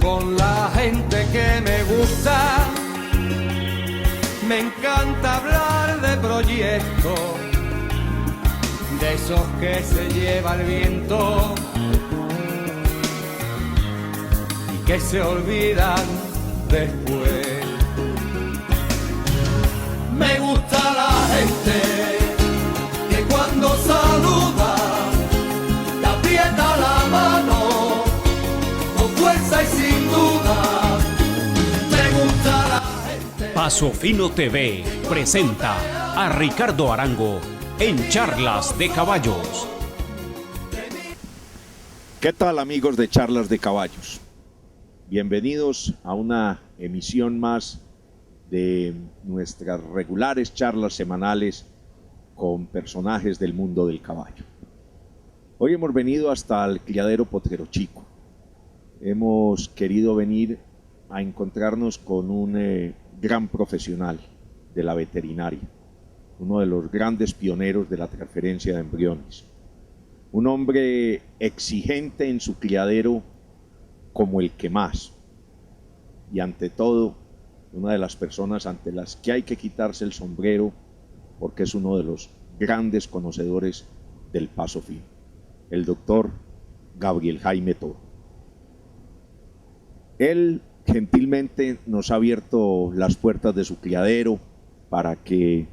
con la gente que me gusta. Me encanta hablar de proyectos, de esos que se lleva el viento y que se olvidan después. Me gusta la gente que cuando saluda te aprieta la mano con fuerza y sin duda. Me gusta la gente. Paso Fino TV presenta a Ricardo Arango en Charlas de Caballos. ¿Qué tal, amigos de Charlas de Caballos? Bienvenidos a una emisión más de nuestras regulares charlas semanales con personajes del mundo del caballo. Hoy hemos venido hasta el criadero Potrero Chico. Hemos querido venir a encontrarnos con un gran profesional de la veterinaria, uno de los grandes pioneros de la transferencia de embriones, un hombre exigente en su criadero como el que más, y ante todo una de las personas ante las que hay que quitarse el sombrero porque es uno de los grandes conocedores del paso fino, el doctor Gabriel Jaime Toro. Él gentilmente nos ha abierto las puertas de su criadero para que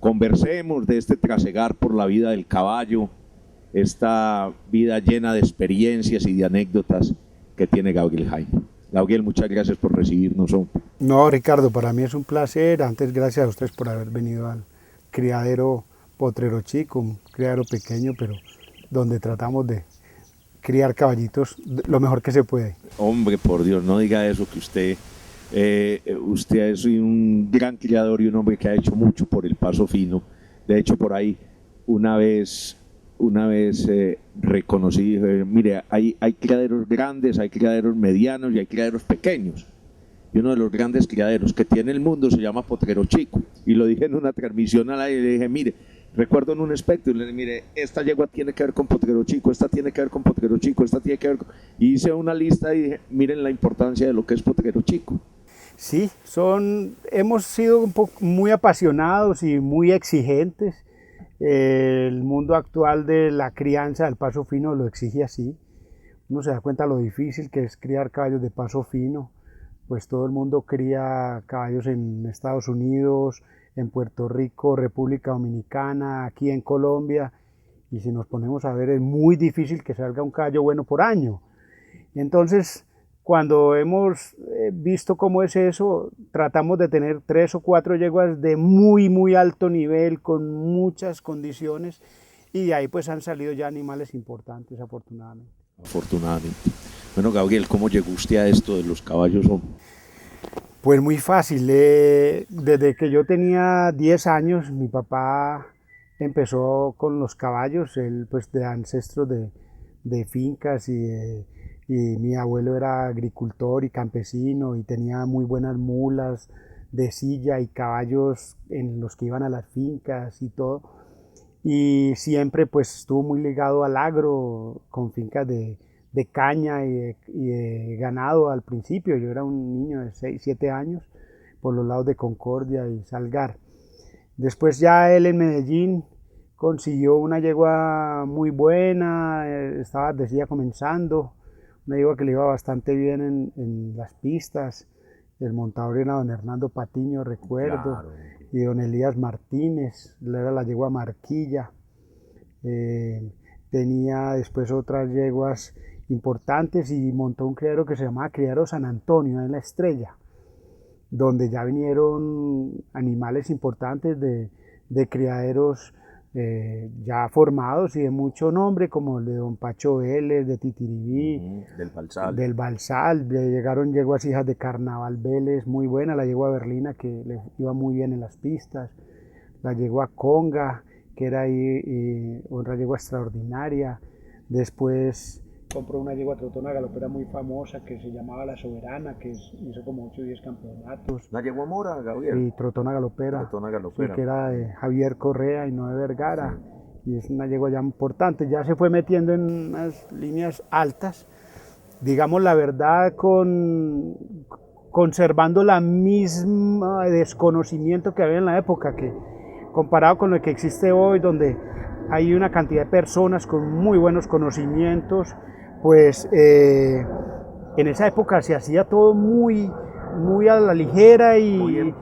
conversemos de este trasegar por la vida del caballo, esta vida llena de experiencias y de anécdotas que tiene Gabriel Jaime. Gabriel, muchas gracias por recibirnos. No, Ricardo, para mí es un placer. Antes, gracias a ustedes por haber venido al criadero Potrero Chico, un criadero pequeño, pero donde tratamos de criar caballitos lo mejor que se puede. Hombre, por Dios, no diga eso, que usted es un gran criador y un hombre que ha hecho mucho por el paso fino. De hecho, por ahí una vez reconocí, mire, hay criaderos grandes, hay criaderos medianos y hay criaderos pequeños. Y uno de los grandes criaderos que tiene el mundo se llama Potrero Chico. Y lo dije en una transmisión al aire, le dije, mire, recuerdo en un espectro, le dije, mire, esta yegua tiene que ver con Potrero Chico, esta tiene que ver con Potrero Chico, esta tiene que ver con... Y hice una lista y dije, miren la importancia de lo que es Potrero Chico. Sí, hemos sido muy apasionados y muy exigentes. El mundo actual de la crianza del paso fino lo exige así. Uno se da cuenta lo difícil que es criar caballos de paso fino, pues todo el mundo cría caballos en Estados Unidos, en Puerto Rico, República Dominicana, aquí en Colombia, y si nos ponemos a ver es muy difícil que salga un caballo bueno por año. Entonces, cuando hemos visto cómo es eso, tratamos de tener 3 o 4 yeguas de muy alto nivel, con muchas condiciones, y de ahí pues han salido ya animales importantes, afortunadamente. Afortunadamente. Bueno, Gabriel, ¿cómo llegó usted a esto de los caballos? Pues muy fácil. Desde que yo tenía 10 años, mi papá empezó con los caballos, él pues de ancestros de fincas y mi abuelo era agricultor y campesino y tenía muy buenas mulas de silla y caballos en los que iban a las fincas y todo. Y siempre pues estuvo muy ligado al agro, con fincas de caña y de ganado al principio. Yo era un niño de 6, 7 años por los lados de Concordia y Salgar. Después ya él en Medellín consiguió una yegua muy buena, estaba decía comenzando, una yegua que le iba bastante bien en las pistas. El montador era don Hernando Patiño, recuerdo, claro. Y don Elías Martínez, era la yegua Marquilla. Tenía después otras yeguas importantes y montó un criadero que se llamaba Criadero San Antonio en La Estrella, donde ya vinieron animales importantes de criaderos ya formados y de mucho nombre, como el de don Pacho Vélez, de Titiribí, del Balsal. Llegaron yeguas hijas de Carnaval Vélez, muy buena, la yegua Berlina, que le iba muy bien en las pistas, la yegua Conga, que era ahí otra yegua extraordinaria. Después compró una yegua trotona galopera muy famosa que se llamaba La Soberana, que hizo como 8 o 10 campeonatos. ¿La yegua mora, Gabriel? Y trotona galopera. Trotona galopera. Sí, que era de Javier Correa y no de Vergara. Sí. Y es una yegua ya importante. Ya se fue metiendo en unas líneas altas digamos la verdad, conservando la misma desconocimiento que había en la época, que comparado con lo que existe hoy, donde hay una cantidad de personas con muy buenos conocimientos, pues en esa época se hacía todo muy a la ligera y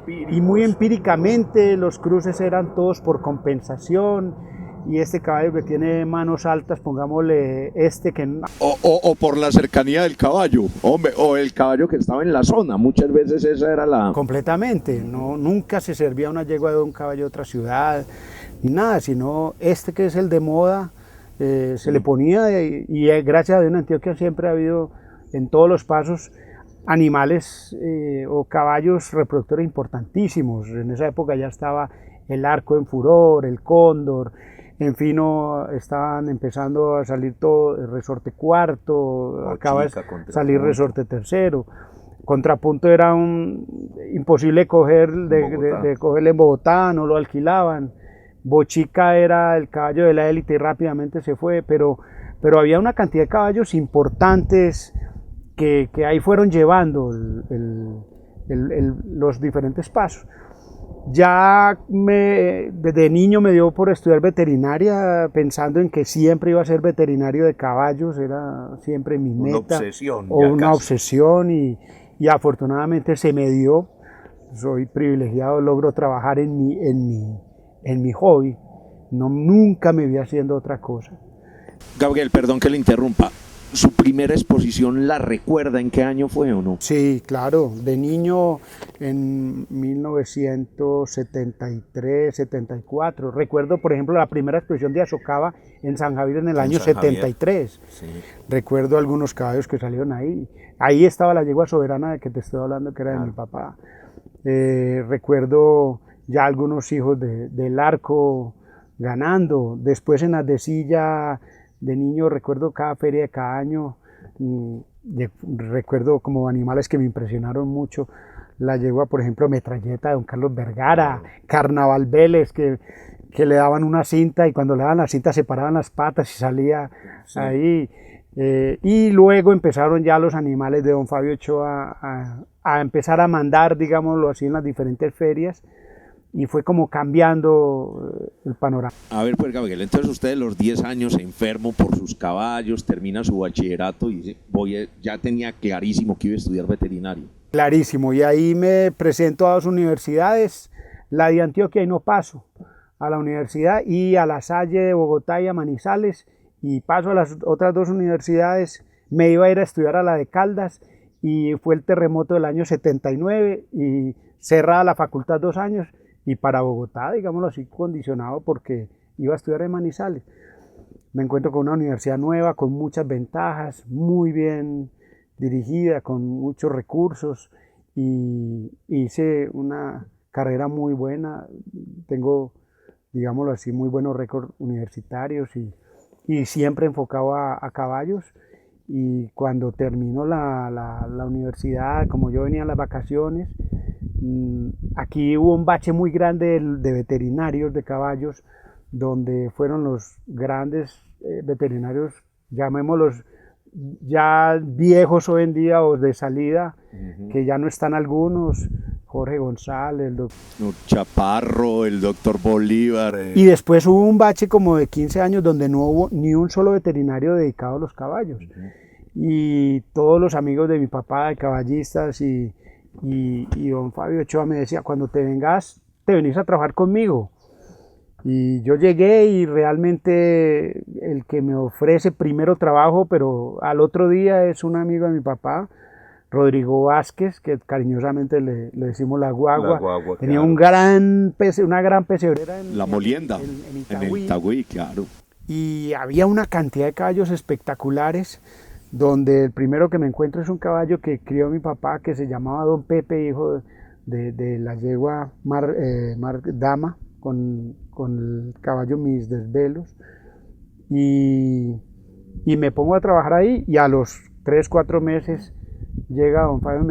muy empíricamente. Los cruces eran todos por compensación, y este caballo que tiene manos altas, pongámosle este que... O por la cercanía del caballo, hombre, o el caballo que estaba en la zona, muchas veces esa era la... Completamente, no, nunca se servía una yegua de un caballo de otra ciudad, ni nada, sino este que es el de moda, se le ponía, y gracias a Dios en Antioquia siempre ha habido en todos los pasos animales o caballos reproductores importantísimos. En esa época ya estaba el arco en furor, el cóndor, en Fino estaban empezando a salir todo, el resorte cuarto, acaba de salir resorte tercero. Contrapunto era imposible de cogerle en Bogotá, no lo alquilaban. Bochica era el caballo de la élite y rápidamente se fue, pero había una cantidad de caballos importantes que ahí fueron llevando los diferentes pasos. Ya desde niño me dio por estudiar veterinaria, pensando en que siempre iba a ser veterinario de caballos, era siempre mi meta. Una obsesión, y afortunadamente se me dio. Soy privilegiado, logro trabajar en mi hobby, nunca me vi haciendo otra cosa. Gabriel, perdón que le interrumpa, ¿su primera exposición la recuerda en qué año fue o no? Sí, claro, de niño en 1973, 74. Recuerdo, por ejemplo, la primera exposición de Azocava en San Javier en el año 73. Sí. Recuerdo algunos caballos que salieron ahí. Ahí estaba la yegua soberana de que te estoy hablando, que era de mi papá. Recuerdo ya algunos hijos del arco ganando. Después en Ardecilla, de niño, recuerdo cada feria de cada año. Recuerdo como animales que me impresionaron mucho. La yegua, por ejemplo, Metralleta de don Carlos Vergara, Carnaval Vélez, que le daban una cinta, y cuando le daban la cinta se paraban las patas y salía ahí. Y luego empezaron ya los animales de don Fabio Ochoa a empezar a mandar, digámoslo así, en las diferentes ferias, y fue como cambiando el panorama. A ver, pues Gabriel, entonces usted de los 10 años enfermo por sus caballos, termina su bachillerato y dice, ya tenía clarísimo que iba a estudiar veterinario. Clarísimo, y ahí me presento a dos universidades, la de Antioquia y no paso a la universidad, y a La Salle de Bogotá y a Manizales, y paso a las otras dos universidades. Me iba a ir a estudiar a la de Caldas, y fue el terremoto del año 79 y cerrada la facultad 2 años, y para Bogotá, digámoslo así, condicionado porque iba a estudiar en Manizales. Me encuentro con una universidad nueva, con muchas ventajas, muy bien dirigida, con muchos recursos, y hice una carrera muy buena. Tengo, digámoslo así, muy buenos récords universitarios, y siempre enfocado a caballos. Y cuando terminó la universidad, como yo venía a las vacaciones, aquí hubo un bache muy grande de veterinarios de caballos, donde fueron los grandes veterinarios, llamémoslos ya viejos hoy en día o de salida, que ya no están algunos, Jorge González, el doctor Chaparro, el doctor Bolívar. Y después hubo un bache como de 15 años donde no hubo ni un solo veterinario dedicado a los caballos. Y todos los amigos de mi papá, de caballistas, y don Fabio Ochoa me decía, cuando te venís a trabajar conmigo. Y yo llegué, y realmente el que me ofrece primero trabajo, pero al otro día, es un amigo de mi papá, Rodrigo Vázquez, que cariñosamente le decimos la guagua. Tenía claro, una gran pesebrera en La Molienda, en el Itagüí, claro. Y había una cantidad de caballos espectaculares, donde el primero que me encuentro es un caballo que crió mi papá, que se llamaba Don Pepe, hijo de la yegua Dama, con el caballo Mis Desvelos, y me pongo a trabajar ahí, y a los 3-4 meses llega don Fabio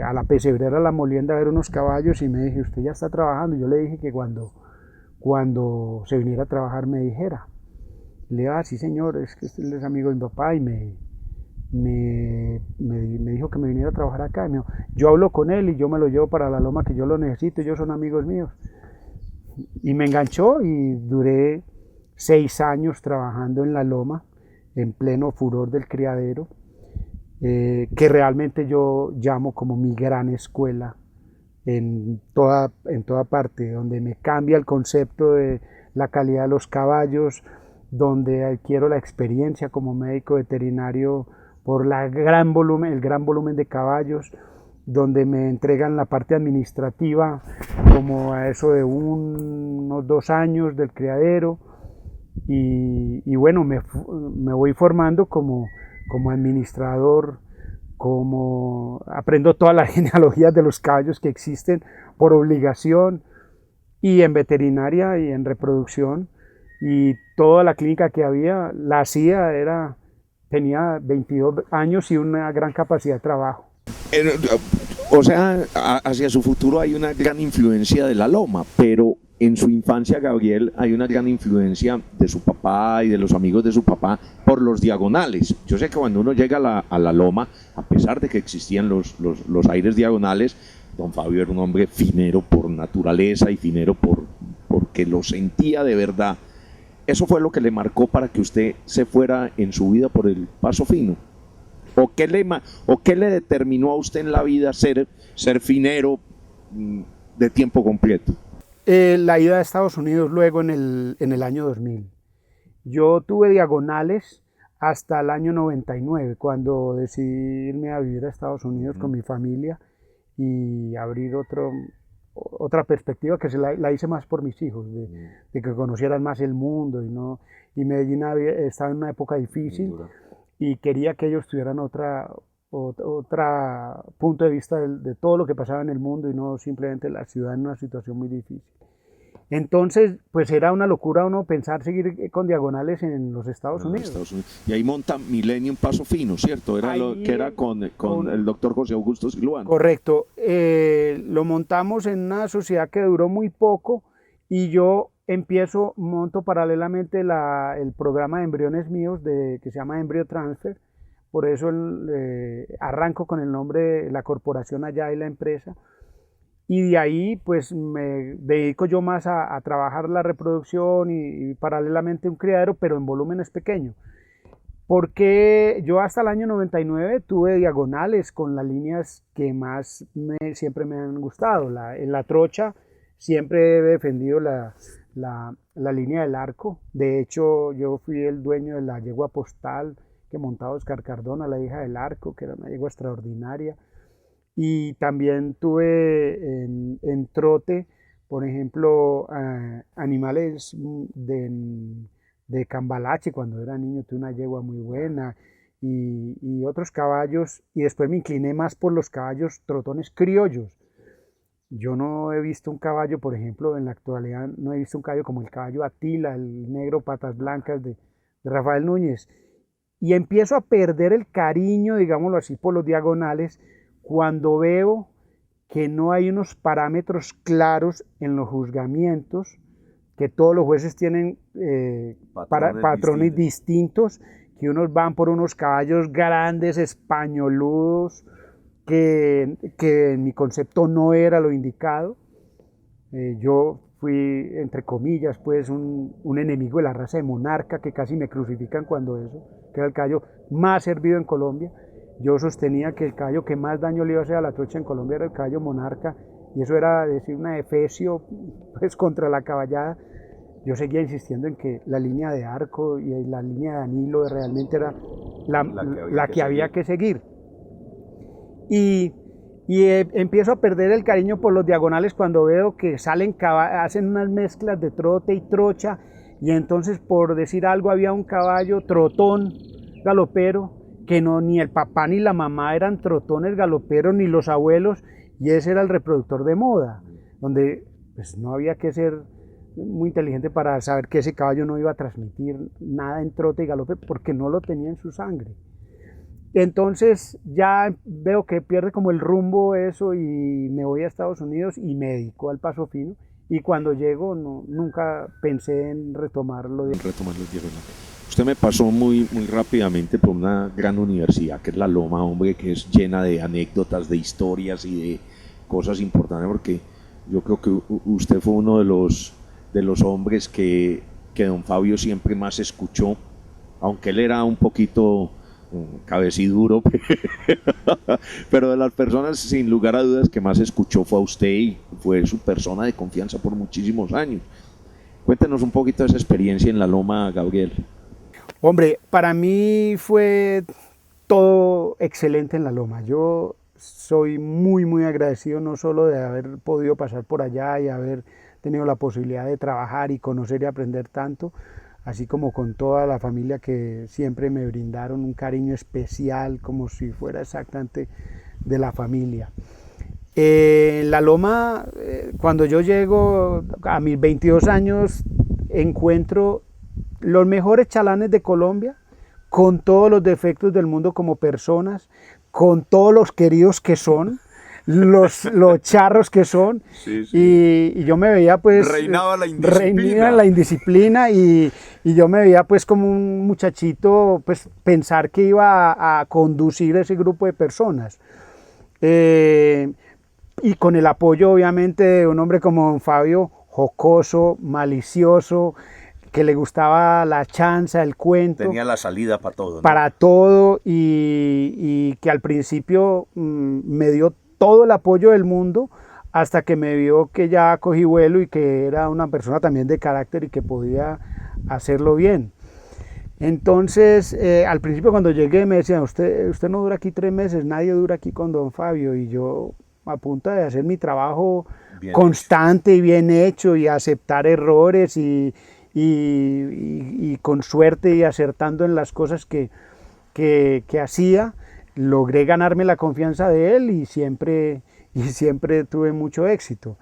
a la pesebrera La Molienda a ver unos caballos, y me dice, ¿usted ya está trabajando? Yo le dije que cuando se viniera a trabajar me dijera. Le digo, sí señor, es que usted es amigo de mi papá, y me dijo que me viniera a trabajar acá. Y me dijo, yo hablo con él y yo me lo llevo para la loma que yo lo necesito, ellos son amigos míos. Y me enganchó y duré 6 años trabajando en la loma, en pleno furor del criadero, que realmente yo llamo como mi gran escuela en toda parte, donde me cambia el concepto de la calidad de los caballos, donde adquiero la experiencia como médico veterinario por el gran volumen de caballos, donde me entregan la parte administrativa como a eso de unos 2 años del criadero, y bueno, me voy formando como administrador, como aprendo todas las genealogías de los caballos que existen por obligación, y en veterinaria y en reproducción, y toda la clínica que había la hacía, tenía 22 años y una gran capacidad de trabajo. O sea, hacia su futuro hay una gran influencia de la loma, pero en su infancia, Gabriel, hay una gran influencia de su papá y de los amigos de su papá por los diagonales. Yo sé que cuando uno llega a la loma, a pesar de que existían los aires diagonales, don Fabio era un hombre finero por naturaleza y finero porque lo sentía de verdad. ¿Eso fue lo que le marcó para que usted se fuera en su vida por el paso fino? ¿O qué le determinó a usted en la vida ser finero de tiempo completo? La ida a Estados Unidos luego en el año 2000. Yo tuve diagonales hasta el año 99, cuando decidí irme a vivir a Estados Unidos con mi familia y abrir otra perspectiva que la hice más por mis hijos, de que conocieran más el mundo, y Medellín estaba en una época difícil y quería que ellos tuvieran otra punto de vista de todo lo que pasaba en el mundo y no simplemente la ciudad en una situación muy difícil. Entonces, pues era una locura uno pensar seguir con diagonales en los Estados Unidos. Y ahí monta Millennium Paso Fino, ¿cierto? Era lo que era con el doctor José Augusto Silvano. Correcto. Lo montamos en una sociedad que duró muy poco, y yo monto paralelamente el programa de embriones míos que se llama Embryo Transfer. Por eso arranco con el nombre de la corporación allá y la empresa. Y de ahí pues me dedico yo más a trabajar la reproducción y paralelamente un criadero, pero en volúmenes pequeños. Porque yo hasta el año 99 tuve diagonales con las líneas que más siempre me han gustado. En la trocha siempre he defendido la línea del arco. De hecho, yo fui el dueño de la yegua postal que montaba Oscar Cardona, la hija del arco, que era una yegua extraordinaria. Y también tuve en trote, por ejemplo, animales de cambalache. Cuando era niño tuve una yegua muy buena y otros caballos, y después me incliné más por los caballos trotones criollos. Yo no he visto un caballo, por ejemplo, en la actualidad no he visto un caballo como el caballo Atila, el negro patas blancas de Rafael Núñez. Y empiezo a perder el cariño, digámoslo así, por los diagonales, cuando veo que no hay unos parámetros claros en los juzgamientos, que todos los jueces tienen patrones distintos, que unos van por unos caballos grandes, españoludos, que en mi concepto no era lo indicado. Yo fui, entre comillas, pues un enemigo de la raza de Monarca, que casi me crucifican cuando eso, que era el caballo más servido en Colombia. Yo sostenía que el caballo que más daño le iba a hacer a la trocha en Colombia era el caballo Monarca, y eso era decir una efesio pues, contra la caballada. Yo seguía insistiendo en que la línea de arco y la línea de Danilo realmente era la que había que seguir. Y empiezo a perder el cariño por los diagonales cuando veo que hacen unas mezclas de trote y trocha, y entonces, por decir algo, había un caballo trotón galopero, que ni el papá ni la mamá eran trotones galoperos, ni los abuelos, y ese era el reproductor de moda, donde pues no había que ser muy inteligente para saber que ese caballo no iba a transmitir nada en trote y galope, porque no lo tenía en su sangre. Entonces ya veo que pierde como el rumbo eso, y me voy a Estados Unidos y me dedico al paso fino, y cuando llego nunca pensé en retomar los diagonales. Usted me pasó muy rápidamente por una gran universidad que es la Loma, hombre, que es llena de anécdotas, de historias y de cosas importantes, porque yo creo que usted fue uno de los hombres que don Fabio siempre más escuchó, aunque él era un poquito cabeciduro, pero de las personas sin lugar a dudas que más escuchó fue a usted y fue su persona de confianza por muchísimos años. Cuéntenos un poquito de esa experiencia en la Loma, Gabriel. Hombre, para mí fue todo excelente en la Loma. Yo soy muy agradecido no solo de haber podido pasar por allá y haber tenido la posibilidad de trabajar y conocer y aprender tanto, así como con toda la familia que siempre me brindaron un cariño especial, como si fuera exactamente de la familia. En la Loma, cuando yo llego a mis 22 años, encuentro los mejores chalanes de Colombia, con todos los defectos del mundo como personas, con todos los queridos que son, los charros que son, sí, sí. Y yo me veía pues... Reinaba la indisciplina y yo me veía pues como un muchachito, pues pensar que iba a conducir ese grupo de personas. Y con el apoyo obviamente de un hombre como don Fabio, jocoso, malicioso, que le gustaba la chanza, el cuento. Tenía la salida para todo, ¿no? Para todo y que al principio me dio todo el apoyo del mundo hasta que me vio que ya cogí vuelo y que era una persona también de carácter y que podía hacerlo bien. Entonces, al principio cuando llegué me decían, usted no dura aquí 3 meses, nadie dura aquí con don Fabio, y yo a punta de hacer mi trabajo bien constante hecho. Y bien hecho y aceptar errores y con suerte y acertando en las cosas que hacía, logré ganarme la confianza de él y siempre tuve mucho éxito.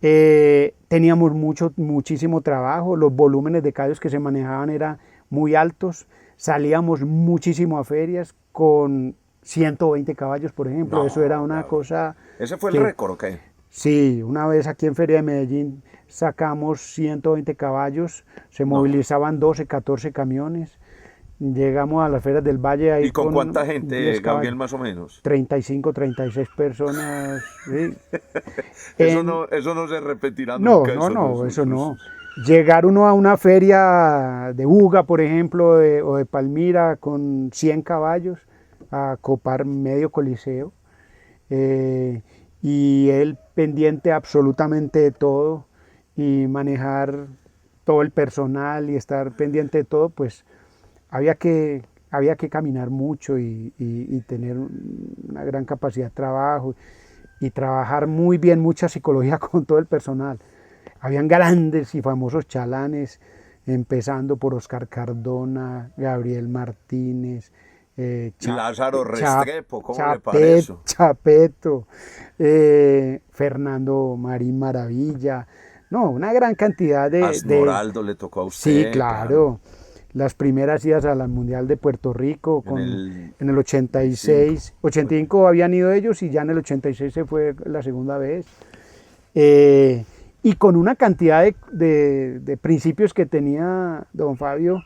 Teníamos muchísimo trabajo, los volúmenes de caballos que se manejaban eran muy altos, salíamos muchísimo a ferias con 120 caballos, por ejemplo. No, eso era una cosa... ¿Ese fue el récord o qué? Sí, una vez aquí en Feria de Medellín sacamos 120 caballos, se movilizaban 12, 14 camiones, llegamos a las ferias del Valle ahí. ¿Y con cuánta gente, Gabriel, más o menos? 35, 36 personas. ¿Sí? Eso no se repetirá nunca. Eso no. Llegar uno a una feria de Buga, por ejemplo, o de Palmira, con 100 caballos, a copar medio coliseo, y él pendiente absolutamente de todo, y manejar todo el personal y estar pendiente de todo, pues había que caminar mucho y tener una gran capacidad de trabajo y trabajar muy bien, mucha psicología con todo el personal. Habían grandes y famosos chalanes, empezando por Oscar Cardona, Gabriel Martínez, Lázaro Restrepo, ¿cómo le parece eso? Chapeto, Fernando Marín Maravilla, no, una gran cantidad de... Asmoraldo le tocó a usted. Sí, claro. Las primeras idas a la Mundial de Puerto Rico en el 86, 85 habían ido ellos y ya en el 86 se fue la segunda vez. Y con una cantidad de principios que tenía don Fabio,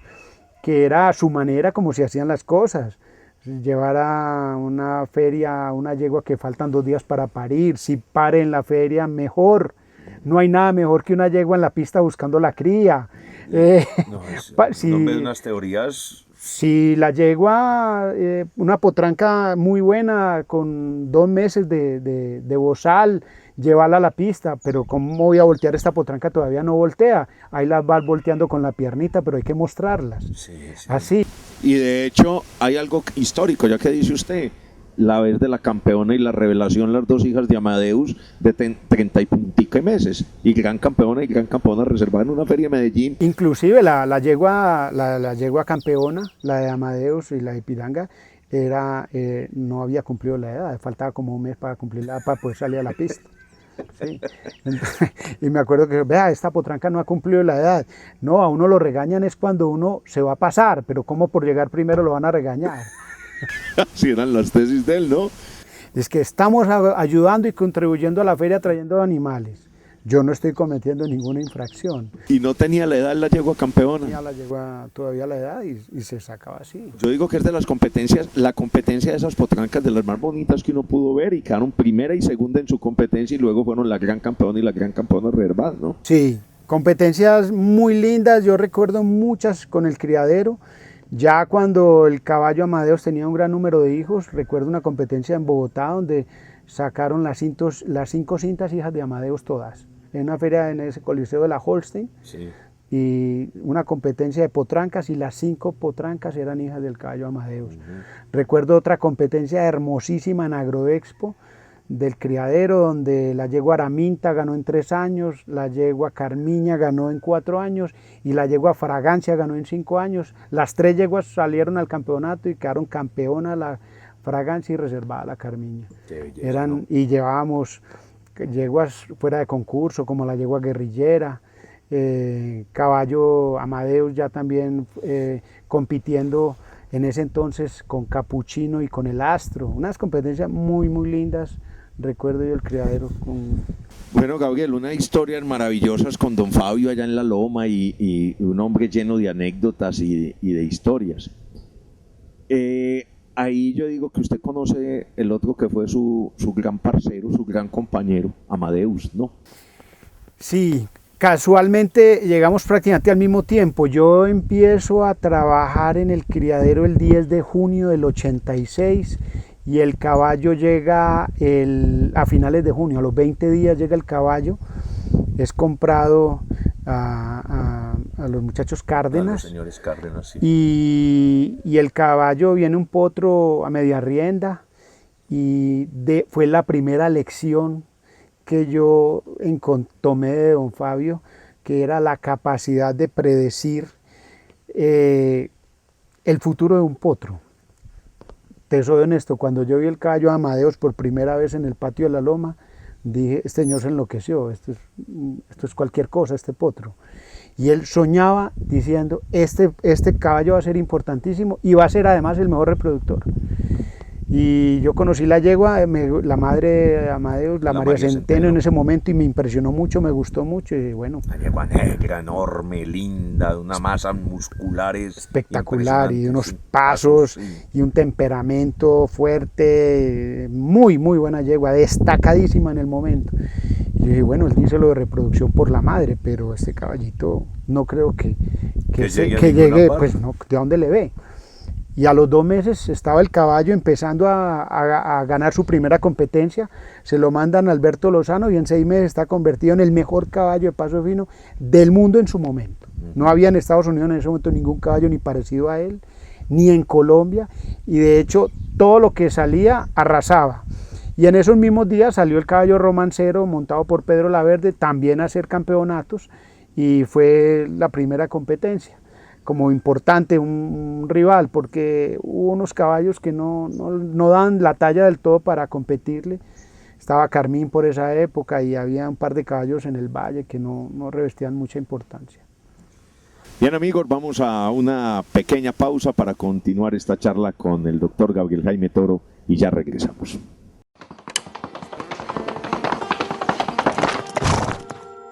que era a su manera como se hacían las cosas. Llevar a una feria, una yegua que faltan 2 días para parir, si pare en la feria, mejor. No hay nada mejor que una yegua en la pista buscando la cría. No ves unas teorías. Si la yegua, una potranca muy buena, con 2 meses de bozal, llevarla a la pista, pero ¿cómo voy a voltear esta potranca? Todavía no voltea, ahí las vas volteando con la piernita, pero hay que mostrarlas. Sí. Así. Y de hecho hay algo histórico, ya que dice usted, la vez de la campeona y la revelación, las 2 hijas de Amadeus de 30 y puntico meses, y gran campeona reservada en una feria de Medellín. Inclusive la yegua campeona, la de Amadeus y la de Piranga, no había cumplido la edad, faltaba como 1 mes para cumplirla, para poder salir a la pista. Sí. Entonces, y me acuerdo que, vea, esta potranca no ha cumplido la edad. No, a uno lo regañan es cuando uno se va a pasar, pero ¿cómo por llegar primero lo van a regañar? Así eran las tesis de él, ¿no? Es que estamos ayudando y contribuyendo a la feria trayendo animales. yo no estoy cometiendo ninguna infracción. Y no tenía la edad la yegua campeona. Ya la yegua todavía la edad y se sacaba así. Yo digo que es de las competencias, la competencia de esas potrancas de las más bonitas que uno pudo ver, y quedaron primera y segunda en su competencia y luego fueron la gran campeona y la gran campeona reservada, ¿no? Sí, competencias muy lindas, yo recuerdo muchas con el criadero. Ya cuando el caballo Amadeus tenía un gran número de hijos, recuerdo una competencia en Bogotá donde sacaron las 5 cintas hijas de Amadeus todas, en una feria en ese coliseo de la Holstein, Sí. y una competencia de potrancas, y las 5 potrancas eran hijas del caballo Amadeus. Recuerdo otra competencia hermosísima en Agroexpo del criadero, donde la yegua Araminta ganó en 3 años, la yegua Carmiña ganó en 4 años y la yegua Fragancia ganó en 5 años. Las 3 yeguas salieron al campeonato y quedaron campeona la Fragancia y reservada la Carmiña. Qué belleza, ¿no? Y llevábamos yeguas fuera de concurso, como la yegua Guerrillera, caballo Amadeus ya también compitiendo en ese entonces con Capuchino y con el Astro. Unas competencias muy, muy lindas. Recuerdo yo el criadero con... Bueno, Gabriel, unas historias maravillosas con don Fabio allá en la Loma, y un hombre lleno de anécdotas y de historias. Ahí yo digo que usted conoce el otro que fue su gran parcero, su gran compañero, Amadeus, ¿no? Sí, casualmente llegamos prácticamente al mismo tiempo. Yo empiezo a trabajar en el criadero el 10 de junio del 86 y el caballo llega a finales de junio, a los 20 días llega el caballo, es comprado a los muchachos Cárdenas. A los señores Cárdenas, sí. Y el caballo viene un potro a media rienda, y fue la primera lección que yo tomé de don Fabio, que era la capacidad de predecir el futuro de un potro. Te soy honesto, cuando yo vi el caballo Amadeus por primera vez en el patio de la Loma, dije, este señor se enloqueció, esto es cualquier cosa, este potro. Y él soñaba diciendo, este caballo va a ser importantísimo y va a ser además el mejor reproductor. Y yo conocí la yegua, la madre de Amadeus, la María Centeno en ese momento, y me impresionó mucho, me gustó mucho, y bueno. Una yegua negra, enorme, linda, de una masa musculares espectacular, y unos pasos, sí, y un temperamento fuerte, muy, muy buena yegua, destacadísima en el momento. Y yo dije, bueno, él dice lo de reproducción por la madre, pero este caballito no creo que llegue, pues no, ¿de dónde le ve? Y a los 2 meses estaba el caballo empezando a ganar su primera competencia, se lo mandan a Alberto Lozano y en 6 meses está convertido en el mejor caballo de paso fino del mundo en su momento. No había en Estados Unidos en ese momento ningún caballo ni parecido a él, ni en Colombia, y de hecho todo lo que salía arrasaba. Y en esos mismos días salió el caballo Romancero montado por Pedro Laverde también a hacer campeonatos, y fue la primera competencia como importante, un rival, porque hubo unos caballos que no dan la talla del todo para competirle. Estaba Carmín por esa época y había un par de caballos en el valle que no revestían mucha importancia. Bien, amigos, vamos a una pequeña pausa para continuar esta charla con el doctor Gabriel Jaime Toro y ya regresamos.